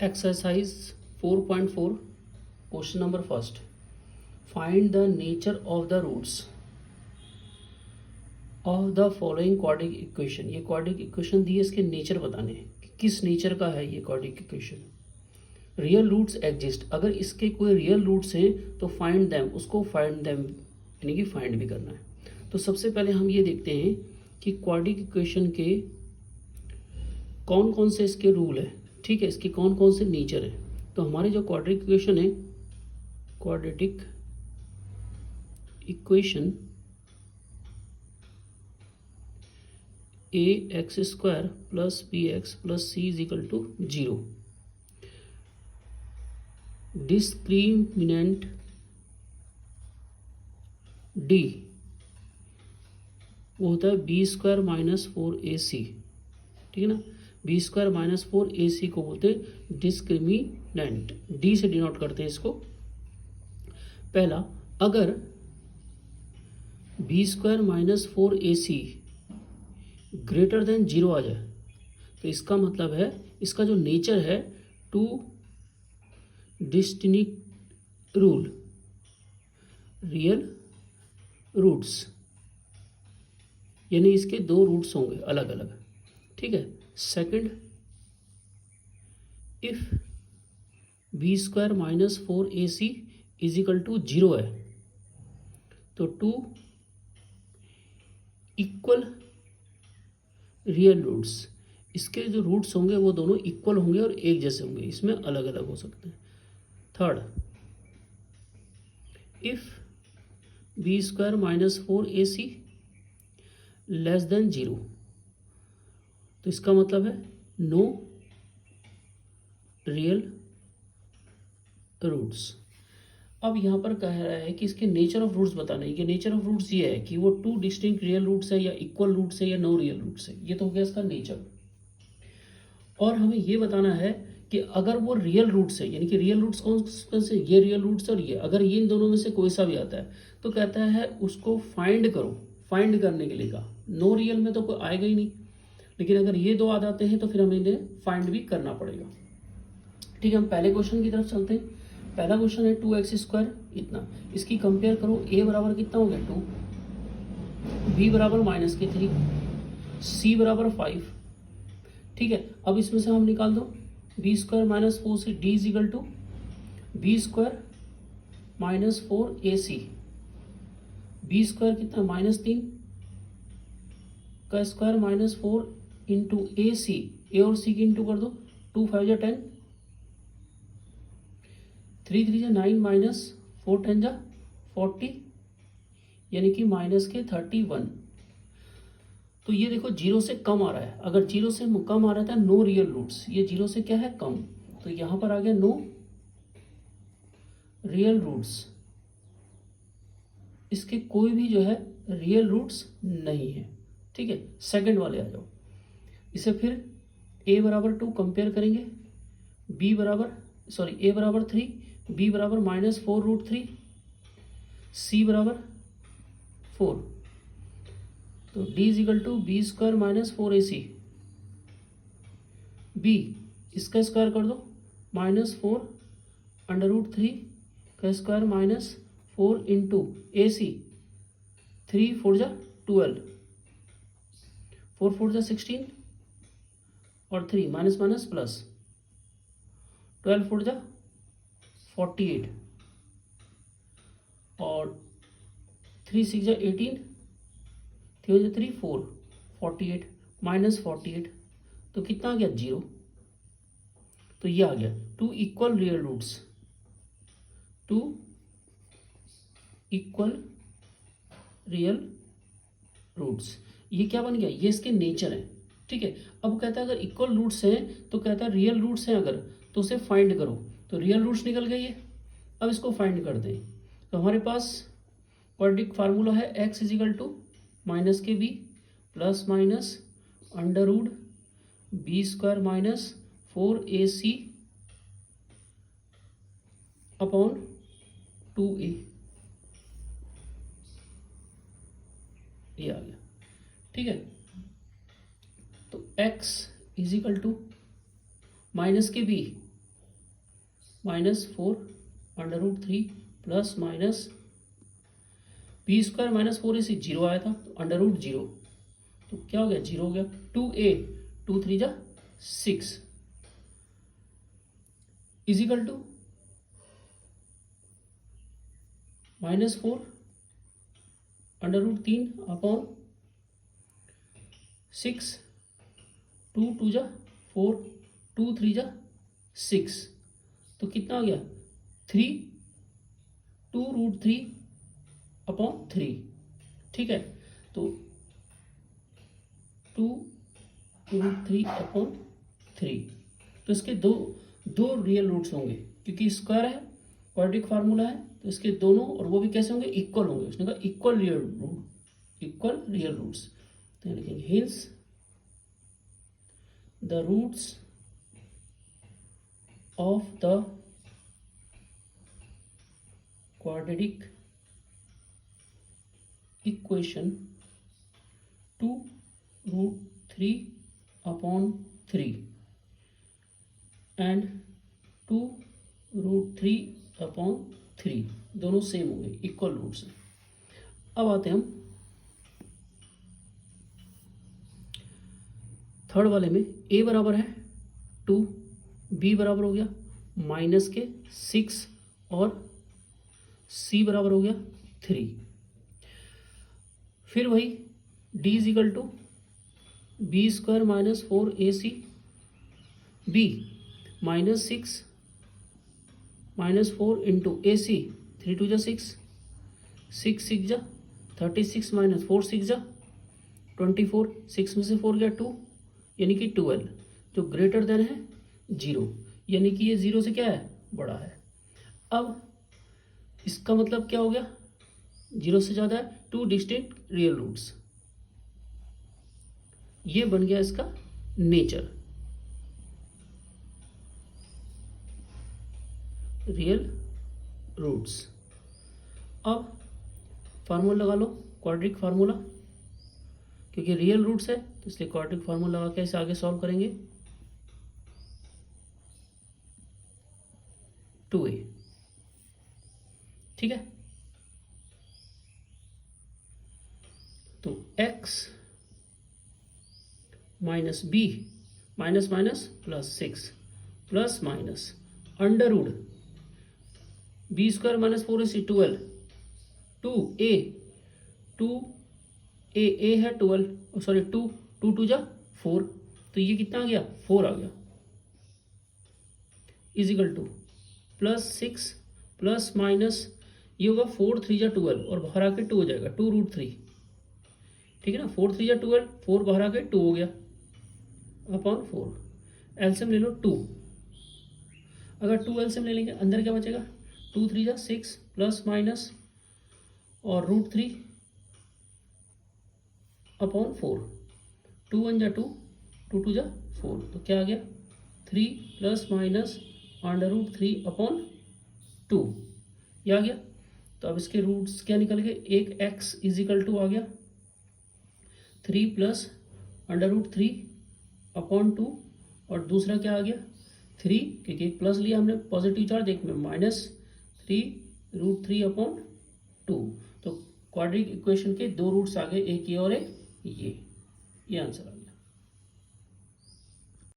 Exercise 4.4 question number first. Find the nature of the roots of the following quadratic equation. ये quadratic equation दी है, इसके nature बताने हैं कि किस नेचर का है ये quadratic equation. Real roots exist, अगर इसके कोई रियल रूट्स हैं तो फाइंड देम, उसको फाइंड देम यानी कि फाइंड भी करना है. तो सबसे पहले हम ये देखते हैं कि क्वाड्रेटिक इक्वेशन के कौन कौन से इसके रूल है. ठीक है, इसके कौन कौन से नेचर है. तो हमारे जो क्वाड्रेटिक इक्वेशन है, quadratic equation A X square plus B X plus C is equal to 0. Discriminant D वो होता है बी स्क्वायर माइनस 4ac. ठीक है ना, बी स्क्वायर माइनस 4ac को बोलते हैं डिस्क्रिमिनेंट. डी से डिनोट करते हैं इसको. पहला, अगर B square minus 4ac greater than 0 आ जाए तो इसका मतलब है, इसका जो नेचर है, two distinct rule real roots, यानी इसके दो रूट्स होंगे अलग अलग. ठीक है. Second, if B square minus 4ac is equal to 0 है तो टू इक्वल रियल रूट्स, इसके जो रूट्स होंगे वो दोनों इक्वल होंगे और एक जैसे होंगे, इसमें अलग अलग हो सकते हैं. Third, if B square minus 4ac less than 0 तो इसका मतलब है नो रियल रूट्स. अब यहाँ पर कह रहा है कि इसके नेचर ऑफ रूट्स बताना है कि नेचर ऑफ रूट्स ये है कि वो टू डिस्टिंक्ट रियल रूट्स है या इक्वल रूट्स है या नो रियल रूट्स है. ये तो हो गया इसका नेचर. और हमें ये बताना है कि अगर वो रियल रूट्स है, यानी कि रियल रूट्स कौन कौन से, ये रियल रूट्स और ये, अगर ये इन दोनों में से कोई सा भी आता है तो कहता है उसको फाइंड करो. फाइंड करने के लिए कहा, नो रियल में तो कोई आएगा ही नहीं, लेकिन अगर ये दो आ जाते हैं तो फिर हमें इन्हें फाइंड भी करना पड़ेगा. ठीक है, हम पहले क्वेश्चन की तरफ चलते हैं. पहला क्वेश्चन है 2x स्क्वायर इतना, इसकी कंपेयर करो. a बराबर कितना हो गया 2, b बराबर माइनस के 3, c बराबर 5. ठीक है, अब इसमें से हम निकाल दो बी स्क्वायर माइनस 4 से d is equal to B square minus 4ac. B square कितना -3 का square minus 4 into A C, A और सी की इंटू कर दो. 2 5 जा 10, 3 3 जा 9 माइनस 4 10 जा 40, यानी कि माइनस के 31. तो ये देखो 0 से कम आ रहा है. अगर 0 से कम आ रहा था नो रियल रूट्स, ये 0 से क्या है कम, तो यहां पर आ गया नो रियल रूट्स. इसके कोई भी जो है रियल रूट्स नहीं है. ठीक है, सेकंड वाले आ जाओ. इसे फिर a बराबर 2 कंपेयर करेंगे, b बराबर a बराबर 3, b बराबर माइनस 4√3, c बराबर 4. तो d is equal to B square minus 4ac. b इसका स्क्वायर कर दो, -4√3 का स्क्वायर माइनस 4 इंटू ac, 3 4 जा 12, 4 4 जा 16 और 3 माइनस माइनस प्लस, 12 4 जा 48 और 3 6 जा 18, 3 3 4 48 माइनस 48, तो कितना आ गया 0. तो ये आ गया two equal real roots, two equal real roots. ये क्या बन गया, ये इसके नेचर है. ठीक है, अब कहता है अगर इक्वल रूट्स हैं तो कहता है रियल रूट्स हैं अगर, तो उसे फाइंड करो. तो रियल रूट्स निकल गए ये. अब इसको फाइंड कर दें तो हमारे पास क्वाड्रेटिक फार्मूला है x is equal to minus के b plus minus under root B square minus 4ac upon 2a. ये आ गया. ठीक है, तो x is equal to minus के b -4 √3 plus minus b square -4 AC 0 आया था तो √0, तो क्या हो गया 0 हो गया। 2a 2 3 जा 6 इजिकल टू -4 √3 अपॉन 6 2 2 जा 4 2 3 जा 6, तो कितना आ गया 3 2 √3 अपॉन 3, ठीक है। तो 2 √3 अपॉन 3, तो इसके दो रियल रूट्स होंगे क्योंकि स्क्वायर है, क्वाड्रेटिक फार्मूला है, तो इसके दोनों, और वो भी कैसे होंगे, इक्वल होंगे। उसने कहा इक्वल रियल रूट्स, तो लिखेंगे hence the roots of the quadratic equation 2 √3 upon 3 and 2 √3 upon 3 दोनों सेम होंगे, इक्वल रूट्स हैं। अब आते हैं हम थर्ड वाले में। a बराबर है 2, b बराबर हो गया माइनस के 6 और c बराबर हो गया 3। फिर वही d is equal to B square -4 AC b -6 -4 into AC 3 2 जा 6 6 6 जा 36 -4 6 जा 24, 6 में से 4 गया 2 यानी कि 12, जो ग्रेटर देन है 0, यानी कि ये 0 से क्या है, बड़ा है। अब इसका मतलब क्या हो गया, 0 से ज़्यादा है, 2 डिस्टिंक्ट रियल रूट्स, ये बन गया इसका नेचर, रियल रूट्स। अब फार्मूला लगा लो, क्वाड्रेटिक फार्मूला, क्योंकि रियल रूट्स है तो इसलिए क्वाड्रेटिक फार्मूला लगा के इसे आगे सॉल्व करेंगे। 2a, ठीक है। तो x minus b minus minus plus 6 plus minus under root B square -4 AC 12 2a है 12, सॉरी 2 2 2 जा 4, तो ये कितना आ गया 4 आ गया, इजिकल टू +6 प्लस माइनस ये होगा 4 3 जा 12 और बाहर आके 2 हो जाएगा 2 √3, ठीक है ना। 4 3 जा 12, 4 बाहर आके 2 हो गया अपॉन 4, एलसीएम ले लो 2, अगर 2 एलसीएम ले लेंगे अंदर क्या बचेगा 2 3 जा 6 प्लस माइनस और √3 अपॉन 4, 2 1 जा 2 2 2 जा 4, तो क्या आ गया 3 प्लस माइनस √3 अपॉन 2, ये आ गया। तो अब इसके रूट्स क्या निकल गए, एक x इजिकल टू आ गया 3 प्लस √3 अपॉन 2 और दूसरा क्या आ गया 3, क्योंकि एक प्लस लिया हमने पॉजिटिव चार्ज, एक में -3 √3 अपॉन 2, तो क्वाड्रेटिक इक्वेशन के दो रूट्स आ गए, एक ये और एक ये आंसर।